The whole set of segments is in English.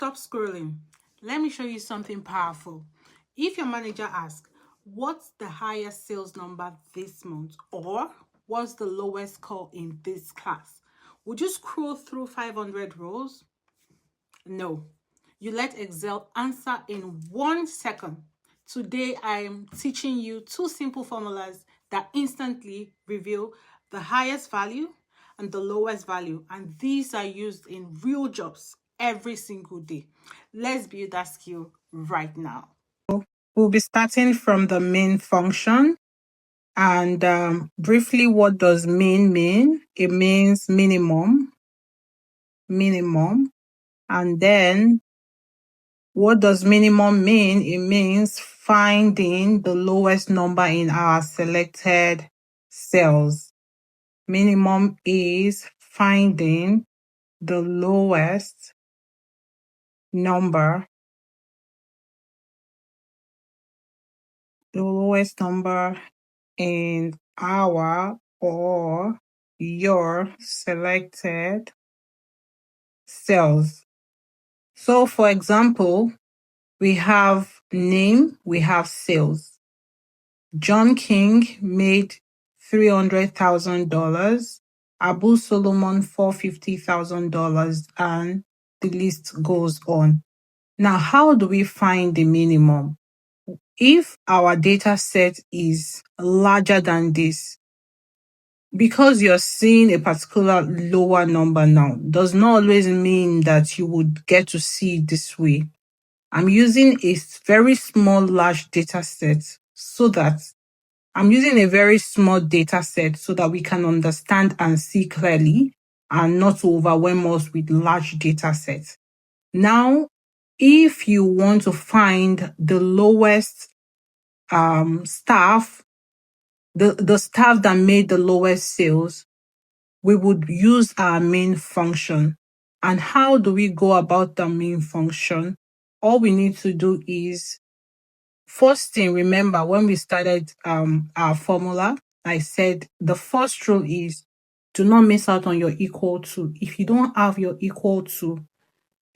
Stop scrolling. Let me show you something powerful. If your manager asks, what's the highest sales number this month? Or what's the lowest score in this class? Would you scroll through 500 rows? No. You let Excel answer in 1 second. Today, I am teaching you two simple formulas that instantly reveal the highest value and the lowest value. And these are used in real jobs every single day. Let's build that skill right now. We'll be starting from the main function. And briefly, what does mean mean? It means minimum. And then what does minimum mean? It means finding the lowest number in our selected cells. Minimum is finding the lowest number in our or your selected cells. So, for example, we have name, we have sales. John King made $300,000, Abu Solomon $450,000, and the list goes on. Now, how do we find the minimum? If our data set is larger than this, because you're seeing a particular lower number now, does not always mean that you would get to see it this way. I'm using a very small, large data set so that we can understand and see clearly and not to overwhelm us with large data sets. Now, if you want to find the lowest staff, the staff that made the lowest sales, we would use our main function. And how do we go about the main function? All we need to do is, first thing, remember when we started our formula, I said the first rule is do not miss out on your equal to. If you don't have your equal to,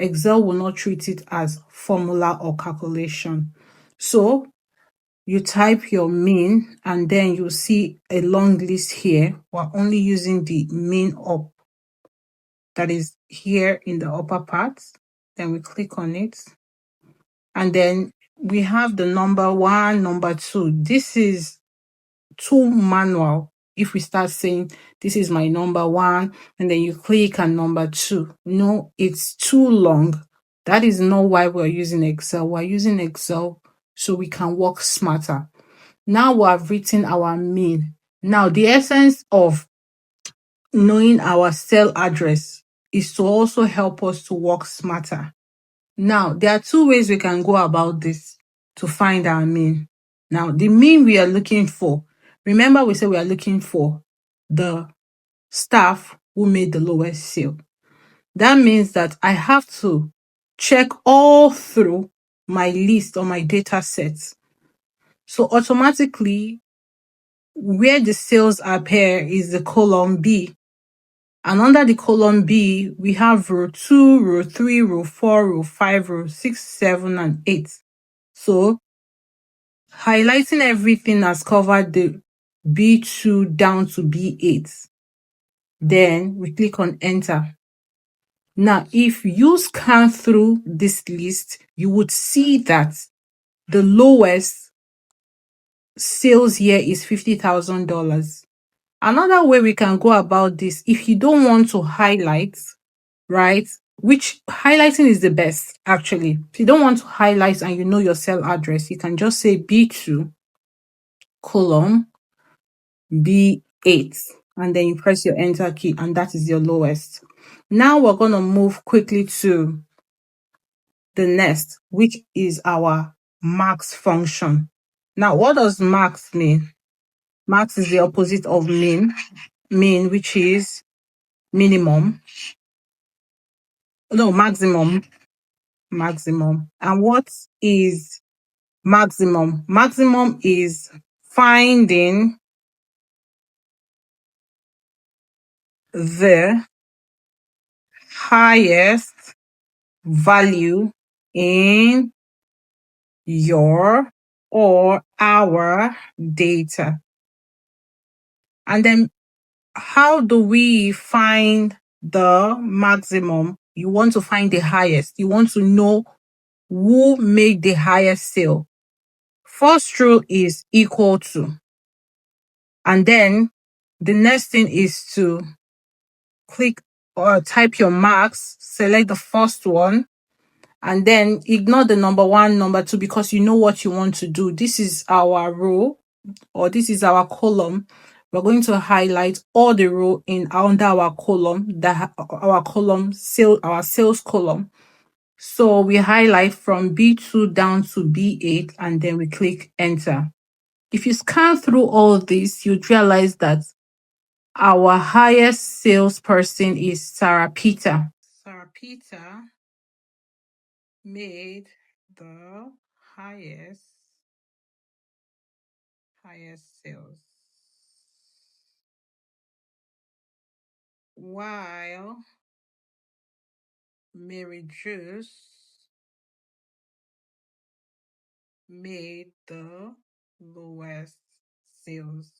Excel will not treat it as formula or calculation. So you type your mean and then you see a long list here. We're only using the mean up that is here in the upper part. Then we click on it. And then we have the number 1, number 2. This is too manual. If we start saying, this is my number 1, and then you click on number 2. No, it's too long. That is not why we're using Excel. We're using Excel so we can work smarter. Now we have written our mean. Now, the essence of knowing our cell address is to also help us to work smarter. Now, there are two ways we can go about this to find our mean. Now, the mean we are looking for, remember we said we are looking for the staff who made the lowest sale. That means that I have to check all through my list or my data sets. So automatically, where the sales appear is the column B. And under the column B, we have row 2, row 3, row 4, row 5, row 6, 7, and 8. So highlighting everything has covered the B2 down to B8. Then we click on enter. Now, if you scan through this list, you would see that the lowest sales here is $50,000. Another way we can go about this, if you don't want to highlight, right, which highlighting is the best, actually. If you don't want to highlight and you know your cell address, you can just say B2 column B8, and then you press your enter key, and that is your lowest. Now we're going to move quickly to the next, which is our max function. Now, what does max mean? Max is the opposite of mean, which is minimum. No, maximum. And what is maximum? Maximum is finding the highest value in your or our data. And then how do we find the maximum? You want to find the highest. You want to know who made the highest sale. First row is equal to. And then the next thing is to click or type your marks, select the first one, and then ignore the number one, number two, because you know what you want to do. This is our row, or this is our column. We're going to highlight all the row in under our column, our column sale, our sales column. So we highlight from B2 down to B8, and then we click enter. If you scan through all this, you'd realize that our highest salesperson is Sarah Peter. Sarah Peter made the highest sales, while Mary Juice made the lowest sales.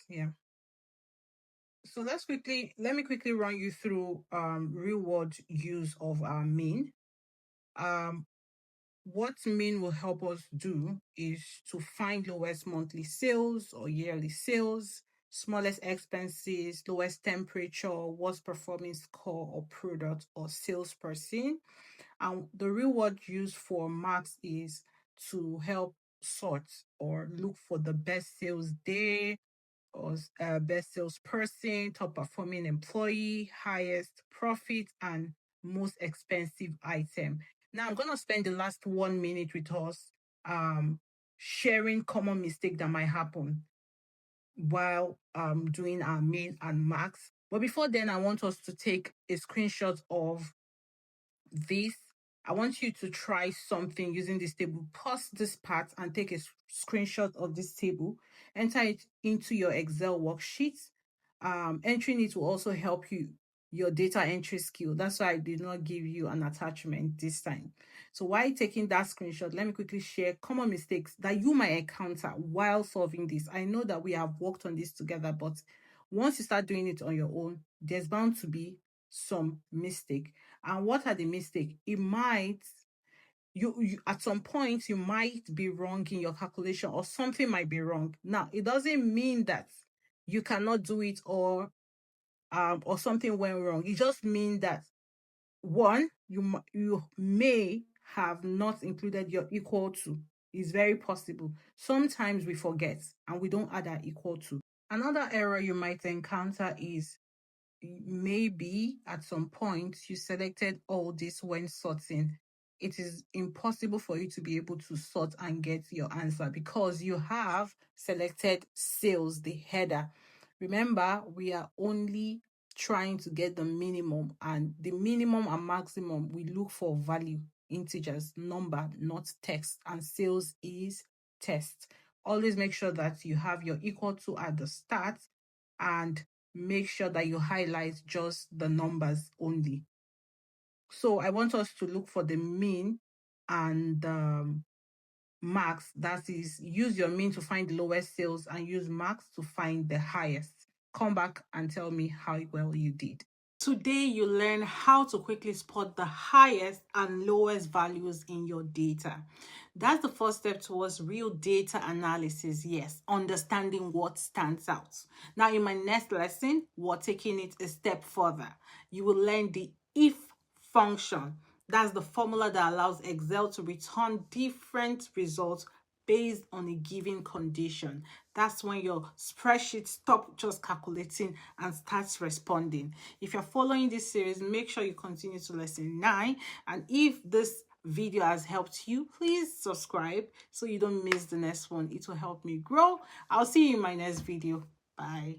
Yeah. So let me quickly run you through real world use of our mean. Um what mean will help us do is to find lowest monthly sales or yearly sales, smallest expenses, lowest temperature, worst performing score or product or salesperson. And the real word used for marks is to help sort or look for the best sales day or best salesperson, top performing employee, highest profit, and most expensive item. Now I'm gonna spend the last 1 minute with us sharing common mistake that might happen while doing our main and max. But before then, I want us to take a screenshot of this. I want you to try something using this table. Pause this part and take a screenshot of this table. Enter it into your Excel worksheet. Entering it will also help your data entry skill. That's why I did not give you an attachment this time. So while taking that screenshot, let me quickly share common mistakes that you might encounter while solving this. I know that we have worked on this together, but once you start doing it on your own, there's bound to be some mistake. And what are the mistake? It might you at some point you might be wrong in your calculation, or something might be wrong. Now, it doesn't mean that you cannot do it, or something went wrong. It just means that one, you may have not included your equal to. It's very possible. Sometimes we forget and we don't add our equal to. Another error you might encounter is maybe at some point you selected all this when sorting. It is impossible for you to be able to sort and get your answer because you have selected sales, the header. Remember, we are only trying to get the minimum, and the minimum and maximum, we look for value, integers, number, not text, and sales is text. Always make sure that you have your equal to at the start, and make sure that you highlight just the numbers only. So I want us to look for the mean and max. That is, use your mean to find the lowest sales and use max to find the highest. Come back and tell me how well you did. Today, you learn how to quickly spot the highest and lowest values in your data. That's the first step towards real data analysis. Yes, understanding what stands out. Now, in my next lesson, we're taking it a step further. You will learn the if function. That's the formula that allows Excel to return different results based on a given condition. That's when your spreadsheet stop just calculating and starts responding. If you're following this series, make sure you continue to lesson 9. And if this video has helped you, please subscribe so you don't miss the next one. It will help me grow. I'll see you in my next video. Bye.